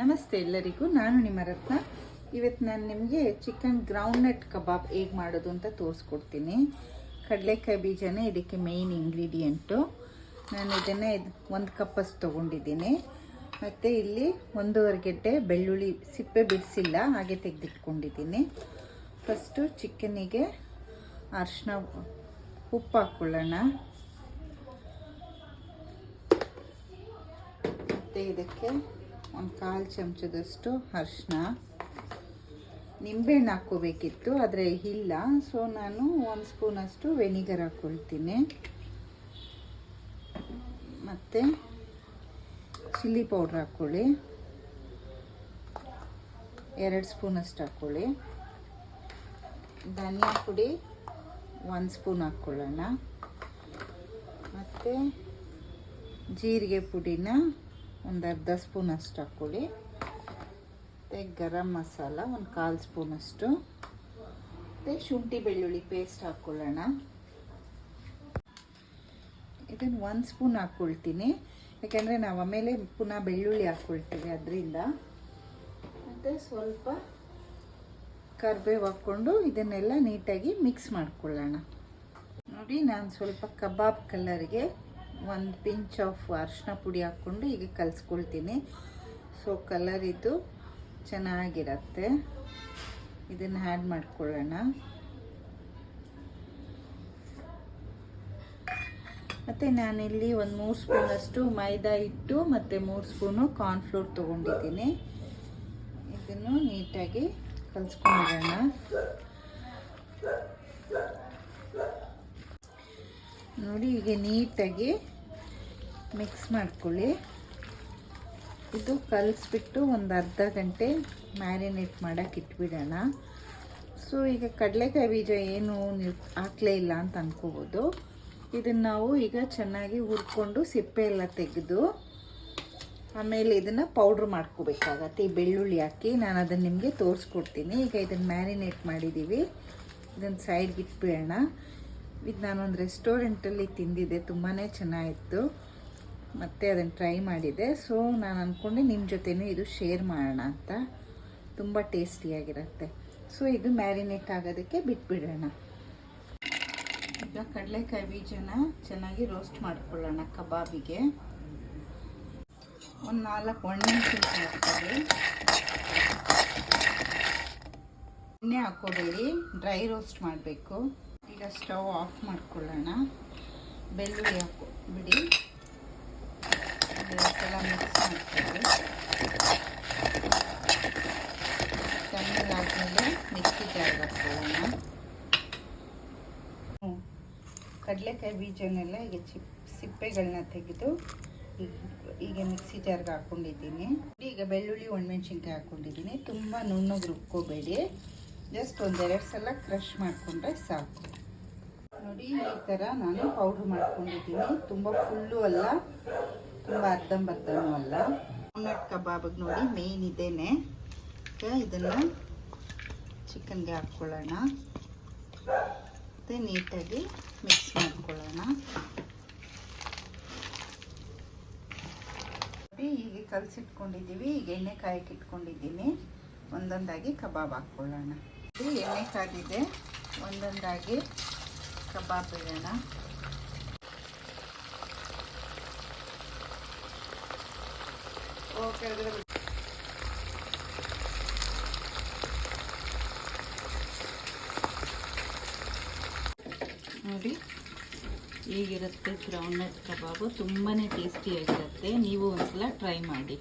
ನಮಸ್ತೆ ಎಲ್ಲರಿಗೂ, ನಾನು ನಿಮ್ಮ ರತ್ನ. ಇವತ್ತು ನಾನು ನಿಮಗೆ ಚಿಕನ್ ಗ್ರೌಂಡ್ನಟ್ ಕಬಾಬ್ ಹೇಗೆ ಮಾಡೋದು ಅಂತ ತೋರಿಸ್ಕೊಡ್ತೀನಿ. ಕಡಲೆಕಾಯಿ ಬೀಜನೇ ಇದಕ್ಕೆ ಮೇಯ್ನ್ ಇಂಗ್ರೀಡಿಯೆಂಟು. ನಾನು ಇದನ್ನೇ 1 ಕಪ್ಪಷ್ಟು ತೊಗೊಂಡಿದ್ದೀನಿ. ಮತ್ತು ಇಲ್ಲಿ 1.5 ಗೆಡ್ಡೆ ಬೆಳ್ಳುಳ್ಳಿ ಸಿಪ್ಪೆ ಬಿಡಿಸಿಲ್ಲ, ಹಾಗೆ ತೆಗೆದಿಟ್ಕೊಂಡಿದ್ದೀನಿ. ಫಸ್ಟು ಚಿಕನ್ನಿಗೆ ಅರಿಶಿನ ಉಪ್ಪು ಹಾಕ್ಕೊಳ್ಳೋಣ. ಮತ್ತು ಇದಕ್ಕೆ 1/4 ಚಮಚದಷ್ಟು ಅರಿಶಿನ. ನಿಂಬೆಹಣ್ಣು ಹಾಕ್ಕೋಬೇಕಿತ್ತು, ಆದರೆ ಇಲ್ಲ, ಸೊ ನಾನು 1 ಸ್ಪೂನಷ್ಟು ವೆನಿಗರ್ ಹಾಕ್ಕೊಳ್ತೀನಿ. ಮತ್ತು ಚಿಲ್ಲಿ ಪೌಡ್ರ್ ಹಾಕ್ಕೊಳ್ಳಿ, 2 ಸ್ಪೂನಷ್ಟು ಹಾಕ್ಕೊಳ್ಳಿ. ಧನಿಯಾ ಪುಡಿ 1 ಸ್ಪೂನ್ ಹಾಕ್ಕೊಳ್ಳೋಣ. ಮತ್ತು ಜೀರಿಗೆ ಪುಡಿನ 1/2 ಸ್ಪೂನಷ್ಟು ಹಾಕ್ಕೊಳ್ಳಿ. ಮತ್ತು ಗರಂ ಮಸಾಲ 1/4 ಸ್ಪೂನಷ್ಟು. ಮತ್ತು ಶುಂಠಿ ಬೆಳ್ಳುಳ್ಳಿ ಪೇಸ್ಟ್ ಹಾಕ್ಕೊಳ್ಳೋಣ. ಇದನ್ನು 1 ಸ್ಪೂನ್ ಹಾಕ್ಕೊಳ್ತೀನಿ, ಯಾಕೆಂದರೆ ನಾವು ಆಮೇಲೆ ಪುನಃ ಬೆಳ್ಳುಳ್ಳಿ ಹಾಕ್ಕೊಳ್ತೀವಿ ಅದರಿಂದ. ಮತ್ತು ಸ್ವಲ್ಪ ಕರಿಬೇವು ಹಾಕ್ಕೊಂಡು ಇದನ್ನೆಲ್ಲ ನೀಟಾಗಿ ಮಿಕ್ಸ್ ಮಾಡ್ಕೊಳ್ಳೋಣ. ನೋಡಿ, ನಾನು ಸ್ವಲ್ಪ ಕಬಾಬ್ ಕಲರ್ಗೆ 1 ಪಿಂಚ್ ಆಫ್ ಅರಿಶಿನ ಪುಡಿ ಹಾಕ್ಕೊಂಡು ಈಗ ಕಲಿಸ್ಕೊಳ್ತೀನಿ. ಸೊ ಕಲರ್ ಇದು ಚೆನ್ನಾಗಿರುತ್ತೆ. ಇದನ್ನು ಆ್ಯಡ್ ಮಾಡ್ಕೊಳ್ಳೋಣ. ಮತ್ತು ನಾನಿಲ್ಲಿ 3 ಸ್ಪೂನಷ್ಟು ಮೈದಾ ಹಿಟ್ಟು ಮತ್ತು 3 ಸ್ಪೂನು ಕಾರ್ನ್ಫ್ಲೋರ್ ತೊಗೊಂಡಿದ್ದೀನಿ. ಇದನ್ನು ನೀಟಾಗಿ ಕಲಿಸ್ಕೊಂಡ್ಬಿಡೋಣ. ನೋಡಿ, ಈಗ ನೀಟಾಗಿ ಮಿಕ್ಸ್ ಮಾಡ್ಕೊಳ್ಳಿ. ಇದು ಕಲಿಸ್ಬಿಟ್ಟು 1 ಅರ್ಧ ಗಂಟೆ ಮ್ಯಾರಿನೇಟ್ ಮಾಡೋಕ್ಕೆ ಇಟ್ಬಿಡೋಣ. ಸೊ ಈಗ ಕಡಲೆಕಾಯಿ ಬೀಜ ಏನು ನೀವು ಹಾಕಲೇ ಇಲ್ಲ ಅಂತ ಅಂದ್ಕೋಬೋದು. ಇದನ್ನು ನಾವು ಈಗ ಚೆನ್ನಾಗಿ ಹುರ್ಕೊಂಡು ಸಿಪ್ಪೆ ಎಲ್ಲ ತೆಗೆದು ಆಮೇಲೆ ಇದನ್ನು ಪೌಡ್ರ್ ಮಾಡ್ಕೋಬೇಕಾಗತ್ತೆ. ಈ ಬೆಳ್ಳುಳ್ಳಿ ಹಾಕಿ ನಾನು ಅದನ್ನು ನಿಮಗೆ ತೋರಿಸ್ಕೊಡ್ತೀನಿ. ಈಗ ಇದನ್ನು ಮ್ಯಾರಿನೇಟ್ ಮಾಡಿದ್ದೀವಿ, ಇದನ್ನು ಸೈಡ್ಗೆ ಇಟ್ಬಿಡೋಣ. ಇದು ನಾನೊಂದು ರೆಸ್ಟೋರೆಂಟಲ್ಲಿ ತಿಂದಿದ್ದೆ, ತುಂಬಾ ಚೆನ್ನಾಗಿತ್ತು. ಮತ್ತು ಅದನ್ನು ಟ್ರೈ ಮಾಡಿದೆ. ಸೊ ನಾನು ಅಂದ್ಕೊಂಡೆ ನಿಮ್ಮ ಜೊತೆನೂ ಇದು ಶೇರ್ ಮಾಡೋಣ ಅಂತ. ತುಂಬ ಟೇಸ್ಟಿಯಾಗಿರುತ್ತೆ. ಸೊ ಇದು ಮ್ಯಾರಿನೇಟ್ ಆಗೋದಕ್ಕೆ ಬಿಟ್ಬಿಡೋಣ. ಈಗ ಕಡಲೆಕಾಯಿ ಬೀಜನ ಚೆನ್ನಾಗಿ ರೋಸ್ಟ್ ಮಾಡ್ಕೊಳ್ಳೋಣ. ಕಬಾಬಿಗೆ 4 ಒಣಮೆಣಸಿನಕಾಯಿ ಹಾಕ್ಕೊಳ್ಳಿ. ಎಣ್ಣೆ ಹಾಕ್ಕೋಬೇಡಿ, ಡ್ರೈ ರೋಸ್ಟ್ ಮಾಡಬೇಕು. ಈಗ ಸ್ಟವ್ ಆಫ್ ಮಾಡ್ಕೊಳ್ಳೋಣ. ಬೆಳ್ಳುಳ್ಳಿ ಹಾಕ್ಬಿಡಿ, ಎಲ್ಲ ಮಿಕ್ಸ್ ಮಾಡ್ಕೊಳ್ಳಿ. ತಣ್ಣಗಾದ್ಮೇಲೆ ಮಿಕ್ಸಿ ಜಾರ್ಗೆ ಹಾಕ್ಕೊಳ್ಳೋಣ. ಕಡಲೆಕಾಯಿ ಬೀಜನೆಲ್ಲ ಈಗ ಸಿಪ್ಪೆಗಳನ್ನ ತೆಗೆದು ಈಗ ಮಿಕ್ಸಿ ಜಾರ್ಗೆ ಹಾಕ್ಕೊಂಡಿದ್ದೀನಿ. ಈಗ ಬೆಳ್ಳುಳ್ಳಿ ಒಣಮೆಣ್ಸಿನ್ಕಾಯಿ ಹಾಕ್ಕೊಂಡಿದ್ದೀನಿ. ತುಂಬ ನುಣ್ಣಗೆ ರುಬ್ಕೋಬೇಡಿ, ಜಸ್ಟ್ 1-2 ಸಲ ಕ್ರಷ್ ಮಾಡಿಕೊಂಡ್ರೆ ಸಾಕು. ನೋಡಿ, ಈ ಥರ ನಾನು ಪೌಡ್ರ್ ಮಾಡ್ಕೊಂಡಿದ್ದೀನಿ. ತುಂಬ ಫುಲ್ಲು ಅಲ್ಲ, ತುಂಬ ಅರ್ಧಂಬರ್ಧನೂ ಅಲ್ಲ. ಗ್ರೌಂಡ್ನಟ್ ಕಬಾಬಿಗೆ ನೋಡಿ ಮೇಯ್ನ್ ಇದೇನೆ. ಈಗ ಇದನ್ನು ಚಿಕನ್ಗೆ ಹಾಕ್ಕೊಳ್ಳೋಣ. ಮತ್ತು ನೀಟಾಗಿ ಮಿಕ್ಸ್ ಮಾಡ್ಕೊಳ್ಳೋಣ. ಹೀಗೆ ಕಲಸಿಟ್ಕೊಂಡಿದ್ದೀವಿ. ಈಗ ಎಣ್ಣೆ ಕಾಯಕ್ಕೆ ಇಟ್ಕೊಂಡಿದ್ದೀನಿ. ಒಂದೊಂದಾಗಿ ಕಬಾಬ್ ಹಾಕ್ಕೊಳ್ಳೋಣ. ಇದು ಎಣ್ಣೆ ಕಾದಿದೆ, ಒಂದೊಂದಾಗಿ ಕಬಾಬ್ ಇಡೋಣ. ನೋಡಿ, ಹೀಗಿರುತ್ತೆ ಗ್ರೌಂಡ್ನಟ್ ಕಬಾಬು. ತುಂಬಾ ಟೇಸ್ಟಿಯಾಗಿರುತ್ತೆ. ನೀವು ಒಂದ್ಸಲ ಟ್ರೈ ಮಾಡಿ.